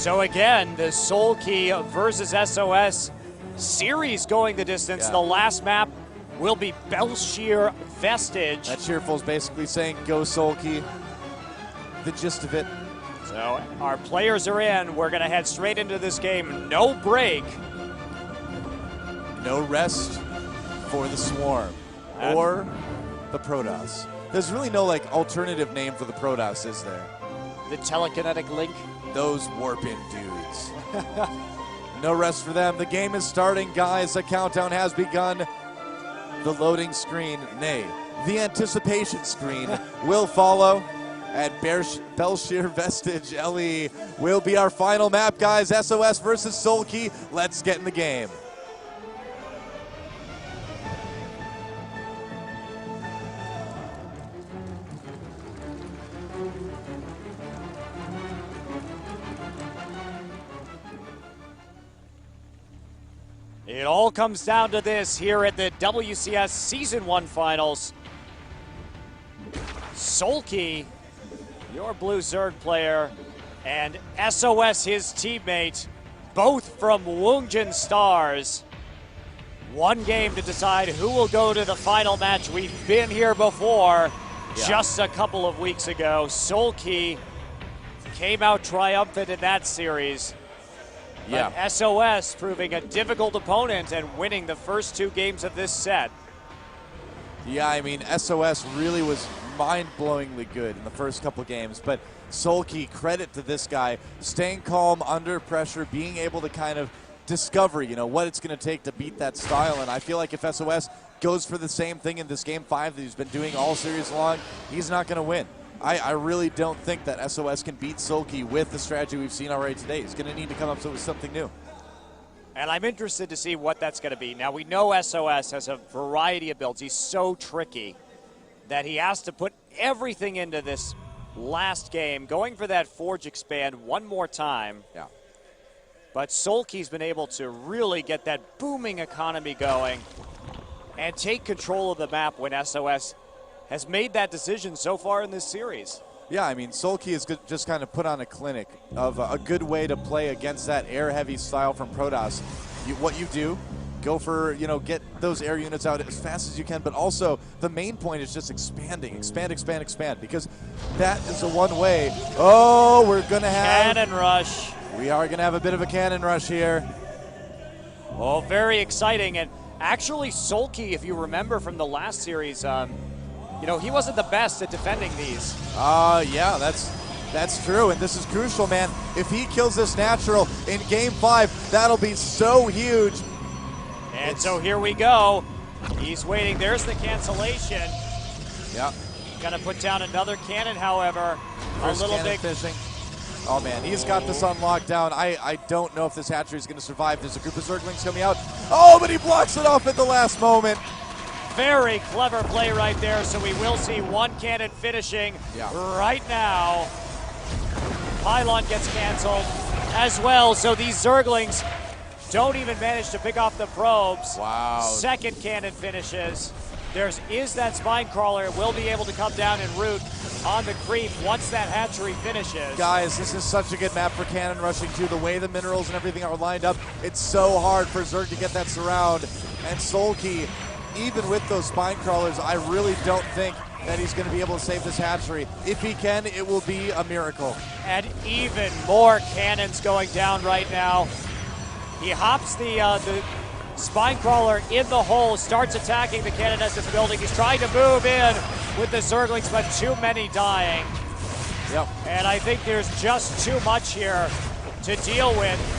So again, the Soulkey versus SoS series going the distance. Yeah. The last map will be Belshir Vestige. That cheerful's basically saying, go Soulkey. The gist of it. So our players are in. We're going to head straight into this game. No break. No rest for the Swarm or the Protoss. There's really no alternative name for the Protoss, is there? The telekinetic link. Those warping dudes. No rest for them. The game is starting, guys. The countdown has begun. The loading screen, nay, the anticipation screen will follow. And Belshir Vestige LE will be our final map, guys. SoS versus Soulkey. Let's get in the game. It all comes down to this here at the WCS Season 1 Finals. Soulkey, your Blue Zerg player, and SoS, his teammate, both from Woongjin Stars. One game to decide who will go to the final match. We've been here before, just a couple of weeks ago. Soulkey came out triumphant in that series. But SoS proving a difficult opponent and winning the first 2 games of this set. Yeah, I mean, SoS really was mind-blowingly good in the first couple games, but Soulkey, credit to this guy, staying calm under pressure, being able to kind of discover, what it's going to take to beat that style. And I feel like if SoS goes for the same thing in this Game 5 that he's been doing all series long, he's not going to win. I really don't think that SoS can beat Soulkey with the strategy we've seen already today. He's going to need to come up with something new. And I'm interested to see what that's going to be. Now, we know SoS has a variety of builds. He's so tricky that he has to put everything into this last game, going for that Forge Expand one more time. Yeah. But Soulkey's been able to really get that booming economy going and take control of the map when SoS has made that decision so far in this series. Yeah, I mean, Soulkey has just kind of put on a clinic of a good way to play against that air-heavy style from Protoss. What you do, go for, get those air units out as fast as you can, but also the main point is just expanding, expand, because that is the one way. Oh, we're going to have... Cannon rush. We are going to have a bit of a cannon rush here. Oh, very exciting. And actually, Soulkey, if you remember from the last series, he wasn't the best at defending these. Yeah, that's true, and this is crucial, man. If he kills this natural in Game 5, that'll be so huge. And so here we go. He's waiting. There's the cancellation. Yeah. Gonna put down another cannon, however. First a little cannon bit fishing. Oh man, he's got this on lockdown. I don't know if this hatchery is gonna survive. There's a group of Zerglings coming out. Oh, but he blocks it off at the last moment. Very clever play right there, so we will see one cannon finishing right now. Pylon gets canceled as well, so these Zerglings don't even manage to pick off the probes. Wow. Second cannon finishes. Is that spine crawler, will be able to come down and root on the creep once that hatchery finishes. Guys, this is such a good map for cannon rushing too. The way the minerals and everything are lined up, it's so hard for Zerg to get that surround. And Soulkey, even with those spine crawlers, I really don't think that he's going to be able to save this hatchery. If he can, it will be a miracle. And even more cannons going down right now. He hops the spine crawler in the hole, starts attacking the cannon as it's building. He's trying to move in with the Zerglings, but too many dying. Yep. And I think there's just too much here to deal with.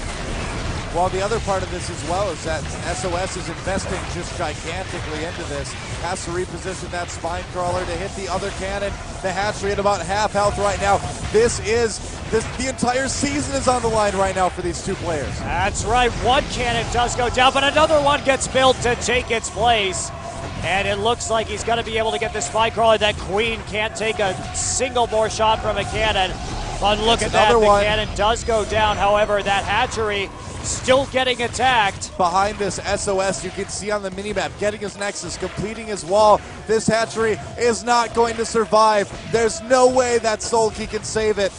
Well, the other part of this as well is that SoS is investing just gigantically into this. Has to reposition that spine crawler to hit the other cannon. The hatchery at about half health right now. The entire season is on the line right now for these two players. That's right, one cannon does go down, but another one gets built to take its place. And it looks like he's gonna be able to get the spine crawler. That queen can't take a single more shot from a cannon. But look at that, the cannon does go down. However, that hatchery still getting attacked. Behind this SoS, you can see on the minimap, getting his nexus, completing his wall. This hatchery is not going to survive. There's no way that Soulkey can save it.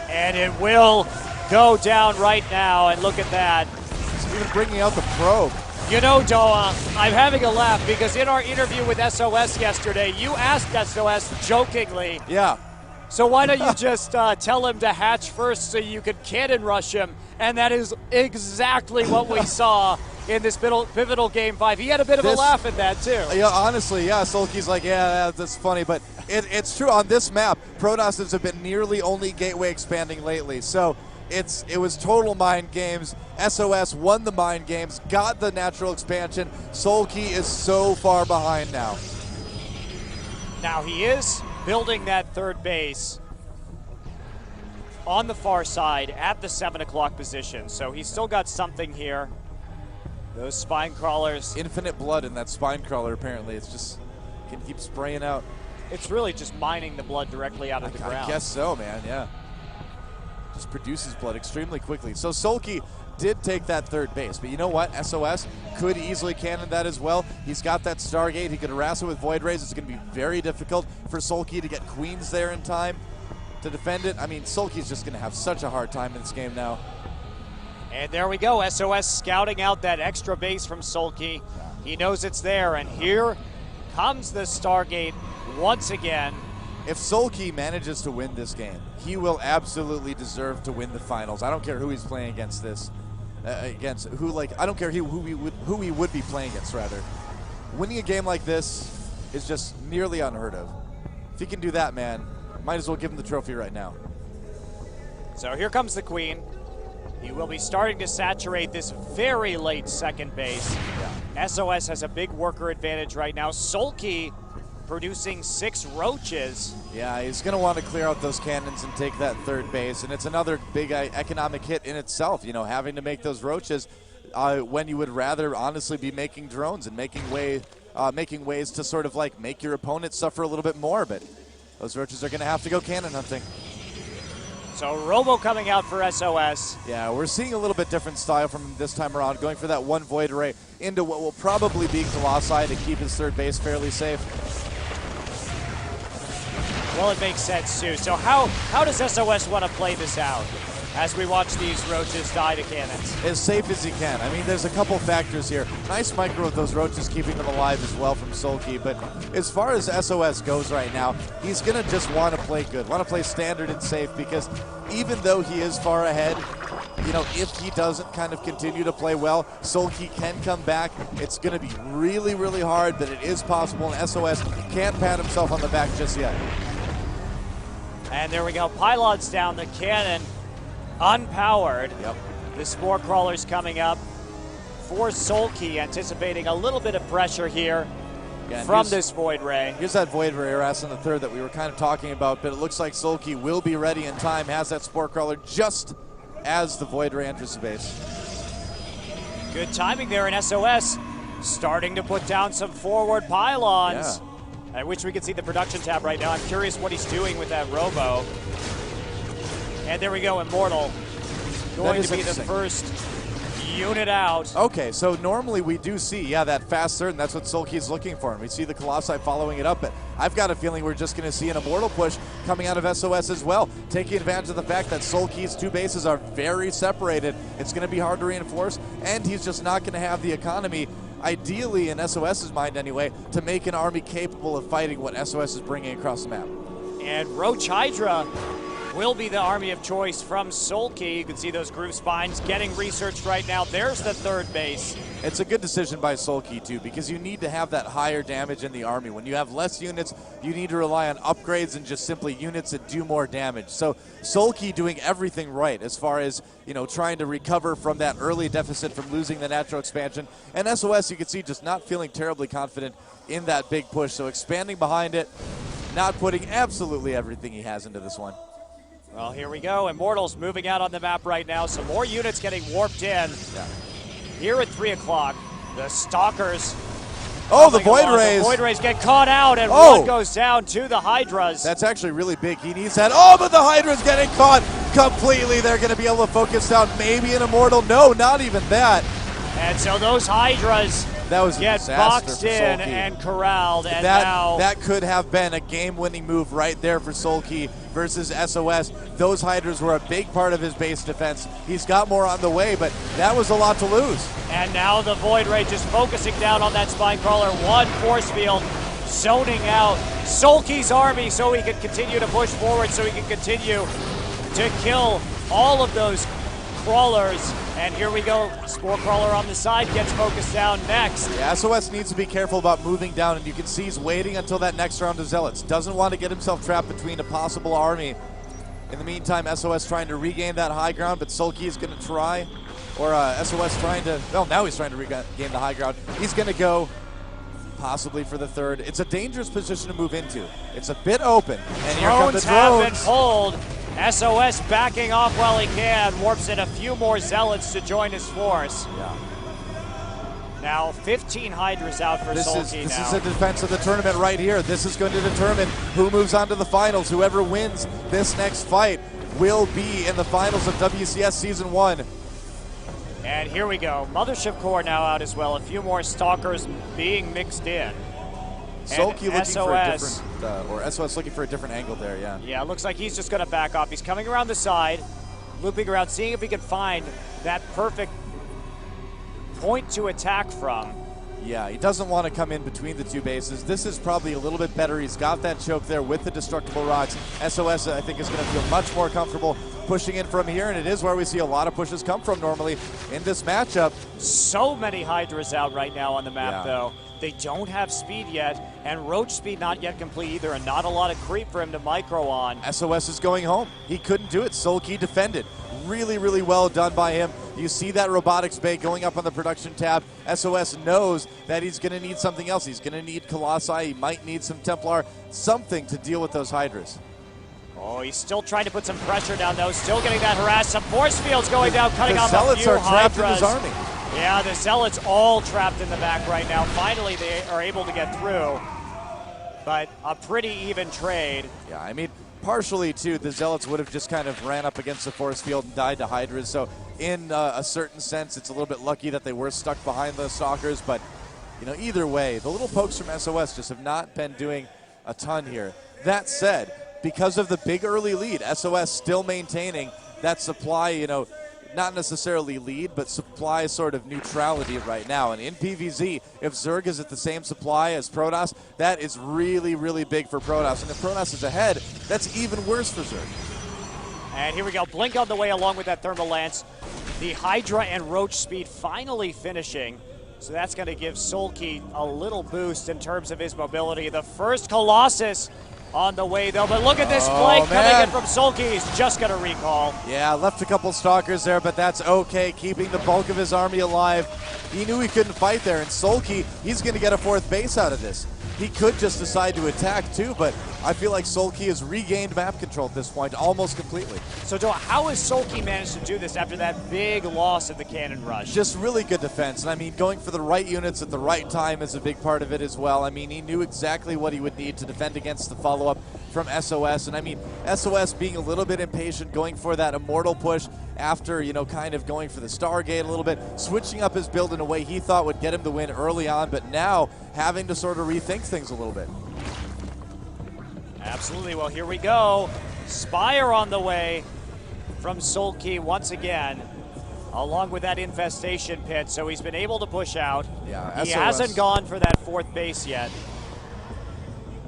And it will go down right now, and look at that. He's even bringing out the probe. You know, Doa, I'm having a laugh because in our interview with SOS yesterday, you asked SOS jokingly, yeah, so why don't you just tell him to hatch first so you could cannon rush him? And that is exactly what we saw in this pivotal Game 5. He had a bit of a laugh at that, too. Yeah, honestly, yeah, Soulkey's like, yeah, that's funny. But it's true. On this map, Protoss have been nearly only gateway expanding lately. So it was total mind games. SOS won the mind games, got the natural expansion. Soulkey is so far behind now. Now he is building that third base on the far side at the 7 o'clock position. So he's still got something here. Those spine crawlers. Infinite blood in that spine crawler, apparently. It's just, can keep spraying out. It's really just mining the blood directly out of the ground. I guess so, man, yeah. Just produces blood extremely quickly. So Soulkey did take that third base, but you know what? SOS could easily cannon that as well. He's got that Stargate. He could harass it with Void Rays. It's going to be very difficult for Soulkey to get Queens there in time to defend it. I mean, Soulkey's just going to have such a hard time in this game now. And there we go. SOS scouting out that extra base from Soulkey. He knows it's there, and here comes the Stargate once again. If Soulkey manages to win this game, he will absolutely deserve to win the finals. I don't care who he's playing against this. I don't care who he would be playing against, rather. Winning a game like this is just nearly unheard of. If he can do that, man, might as well give him the trophy right now. So here comes the Queen. He will be starting to saturate this very late second base. Yeah. SOS has a big worker advantage right now. Soulkey producing 6 roaches. Yeah, he's going to want to clear out those cannons and take that third base, and it's another big economic hit in itself, you know, having to make those roaches when you would rather honestly be making drones and making ways to sort of like make your opponent suffer a little bit more, but those roaches are going to have to go cannon hunting. So Robo coming out for SOS. Yeah, we're seeing a little bit different style from him this time around, going for that one Void Ray into what will probably be Colossi to keep his third base fairly safe. Well, it makes sense, too. So how does SOS want to play this out as we watch these roaches die to cannons? As safe as he can. I mean, there's a couple factors here. Nice micro of those roaches keeping them alive as well from Soulkey, but as far as SOS goes right now, he's going to just want to play good, want to play standard and safe, because even though he is far ahead, you know, if he doesn't kind of continue to play well, Soulkey can come back. It's going to be really, really hard, but it is possible, and SOS can't pat himself on the back just yet. And there we go. Pylons down, the cannon unpowered. Yep. The Spore Crawler's coming up for Soulkey, anticipating a little bit of pressure here from this Void Ray. Here's that Void Ray harassing the third that we were kind of talking about, but it looks like Soulkey will be ready in time, has that Spore Crawler just as the Void Ray enters the base. Good timing there in SOS, starting to put down some forward pylons. Yeah. I wish we could see the production tab right now. I'm curious what he's doing with that Robo. And there we go, Immortal. Going to be the first unit out. Okay, so normally we do see, that fast third, and that's what Soulkey's looking for. And we see the Colossi following it up, but I've got a feeling we're just going to see an Immortal push coming out of SOS as well, taking advantage of the fact that Soulkey's 2 bases are very separated. It's going to be hard to reinforce, and he's just not going to have the economy, ideally in SOS's mind anyway, to make an army capable of fighting what SOS is bringing across the map. And Roach Hydra will be the army of choice from Soulkey. You can see those groove spines getting researched right now. There's the third base. It's a good decision by Soulkey too, because you need to have that higher damage in the army. When you have less units, you need to rely on upgrades and just simply units that do more damage. So Soulkey doing everything right as far as, you know, trying to recover from that early deficit from losing the natural expansion. And SOS, you can see, just not feeling terribly confident in that big push. So expanding behind it, not putting absolutely everything he has into this one. Well, here we go. Immortals moving out on the map right now. Some more units getting warped in. Yeah. Here at 3 o'clock, the Stalkers. Oh, the Void Rays. The Void Rays get caught out, and one goes down to the Hydras. That's actually really big. He needs that. Oh, but the Hydra's getting caught completely. They're going to be able to focus down maybe an Immortal. No, not even that. And so those Hydras that was a get disaster boxed for in Soulkey. and corralled, and That could have been a game-winning move right there for Soulkey versus SOS. Those Hydras were a big part of his base defense. He's got more on the way, but that was a lot to lose. And now the Void Ray just focusing down on that Spine Crawler. One force field zoning out Soulkey's army so he can continue to push forward, so he can continue to kill all of those crawlers. And here we go, Spore Crawler on the side gets focused down next. Yeah, SOS needs to be careful about moving down, and you can see he's waiting until that next round of Zealots. Doesn't want to get himself trapped between a possible army. In the meantime, SOS trying to regain that high ground, but Soulkey is going to try, or SOS trying to, well, now he's trying to regain the high ground. He's going to go possibly for the third. It's a dangerous position to move into. It's a bit open, and here come the drones. Have been pulled. SOS backing off while he can, warps in a few more Zealots to join his force. Yeah. Now 15 Hydras out for Soulkey This now. is the defense of the tournament right here. This is going to determine who moves on to the finals. Whoever wins this next fight will be in the finals of WCS Season 1. And here we go. Mothership Core now out as well. A few more Stalkers being mixed in. Soulkey looking SOS, for a different, or SOS looking for a different angle there, yeah. Yeah, it looks like he's just going to back off. He's coming around the side, looping around, seeing if he can find that perfect point to attack from. Yeah, he doesn't want to come in between the two bases. This is probably a little bit better. He's got that choke there with the destructible rocks. SOS, I think, is going to feel much more comfortable pushing in from here, and it is where we see a lot of pushes come from normally in this matchup. So many Hydras out right now on the map, Yeah. though. They don't have speed yet, and Roach speed not yet complete either, and not a lot of creep for him to micro on. SOS is going home. He couldn't do it. Soulkey defended. Really, really well done by him. You see that robotics bay going up on the production tab. SOS knows that he's going to need something else. He's going to need Colossi. He might need some Templar, something to deal with those Hydras. Oh, he's still trying to put some pressure down, though. Still getting that harass. Some force fields going down, cutting off a few Zealots are trapped in Hydras. his army. Yeah, the Zealots all trapped in the back right now. Finally, they are able to get through. But a pretty even trade. Yeah, I mean, partially, too, the Zealots would have just kind of ran up against the force field and died to Hydras. So in a certain sense, it's a little bit lucky that they were stuck behind the Stalkers. But, you know, either way, the little pokes from SOS just have not been doing a ton here. That said, because of the big early lead, SOS still maintaining that supply, you know, not necessarily lead, but supply sort of neutrality right now. And in PvZ, if Zerg is at the same supply as Protoss, that is really, really big for Protoss. And if Protoss is ahead, that's even worse for Zerg. And here we go. Blink on the way along with that Thermal Lance. The Hydra and Roach speed finally finishing. So that's going to give Soulkey a little boost in terms of his mobility. The first Colossus on the way, though. But look at this flank coming in from Soulkey. He's just going to recall. Yeah, left a couple Stalkers there, but that's okay. Keeping the bulk of his army alive. He knew he couldn't fight there, and Soulkey, he's going to get a fourth base out of this. He could just decide to attack too, but I feel like Soulkey has regained map control at this point almost completely. So Doa, how has Soulkey managed to do this after that big loss at the Cannon Rush? Just really good defense, and I mean, going for the right units at the right time is a big part of it as well. I mean, he knew exactly what he would need to defend against the follow-up from SOS, and I mean, SOS being a little bit impatient, going for that Immortal push after, you know, kind of going for the Stargate a little bit, switching up his build in a way he thought would get him the win early on, but now having to sort of rethink things a little bit. Absolutely. Well, here we go. Spire on the way from Soulkey once again, along with that infestation pit. So he's been able to push out. Yeah, he SOS hasn't gone for that fourth base yet.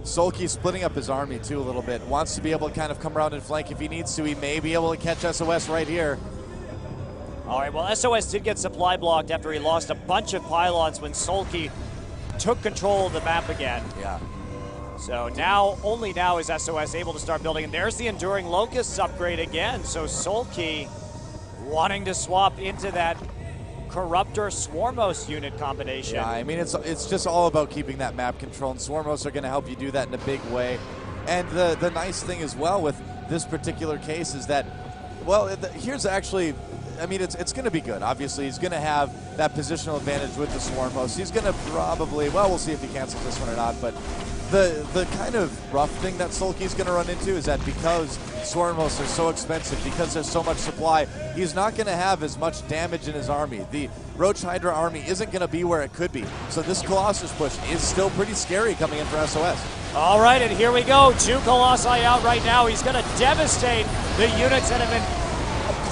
Soulkey splitting up his army too a little bit. Wants to be able to kind of come around and flank if he needs to. He may be able to catch SOS right here. All right, well, SOS did get supply blocked after he lost a bunch of pylons when Soulkey took control of the map again. Yeah. So now, only now is SOS able to start building. And there's the Enduring Locusts upgrade again. So Soulkey wanting to swap into that Corruptor Swarmos unit combination. Yeah, I mean, it's just all about keeping that map control, and Swarmos are going to help you do that in a big way. And the nice thing as well with this particular case is that, well, here's actually, I mean, it's going to be good. Obviously, he's going to have that positional advantage with the Swarmos. He's going to probably, well, we'll see if he cancels this one or not, but The kind of rough thing that Soulkey's going to run into is that because Swarmos are so expensive, because there's so much supply, he's not going to have as much damage in his army. The Roach Hydra army isn't going to be where it could be. So this Colossus push is still pretty scary coming in for SOS. All right, and here we go. 2 Colossi out right now. He's going to devastate the units that have been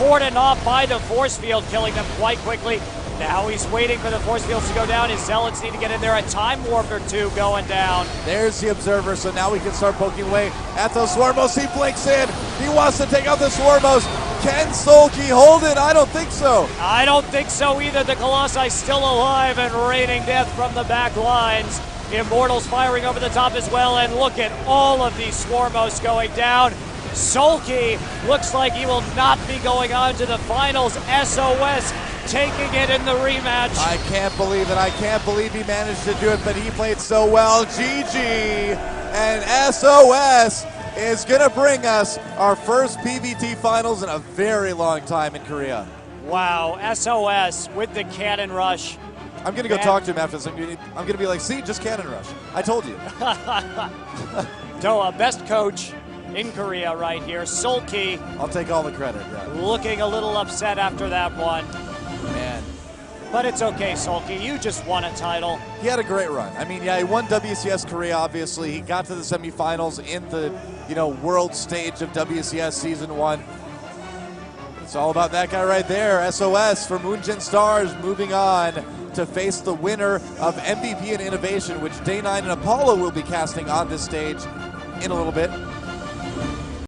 cordoned off by the force field, killing them quite quickly. Now he's waiting for the force fields to go down. His Zealots need to get in there. A Time Warp or 2 going down. There's the Observer, so now we can start poking away at those Swarmos. He blinks in. He wants to take out the Swarmos. Can Soulkey hold it? I don't think so. I don't think so either. The Colossi still alive and raining death from the back lines. Immortals firing over the top as well, and look at all of these Swarmos going down. Soulkey looks like he will not be going on to the finals. SOS taking it in the rematch. I can't believe it. I can't believe he managed to do it, but he played so well. GG. And SOS is going to bring us our first PVT finals in a very long time in Korea. Wow, SOS with the cannon rush. I'm going to go talk to him after this. I'm going to be like, see, just cannon rush. I told you. Best coach in Korea right here. Soulkey. I'll take all the credit, yeah. Looking a little upset after that one. Man. But it's okay, Soulkey. You just won a title. He had a great run. I mean, yeah, he won WCS Korea, obviously. He got to the semifinals in the, world stage of WCS Season 1. It's all about that guy right there. SOS for Moonjin Stars moving on to face the winner of MVP and Innovation, which Day9 and Apollo will be casting on this stage in a little bit.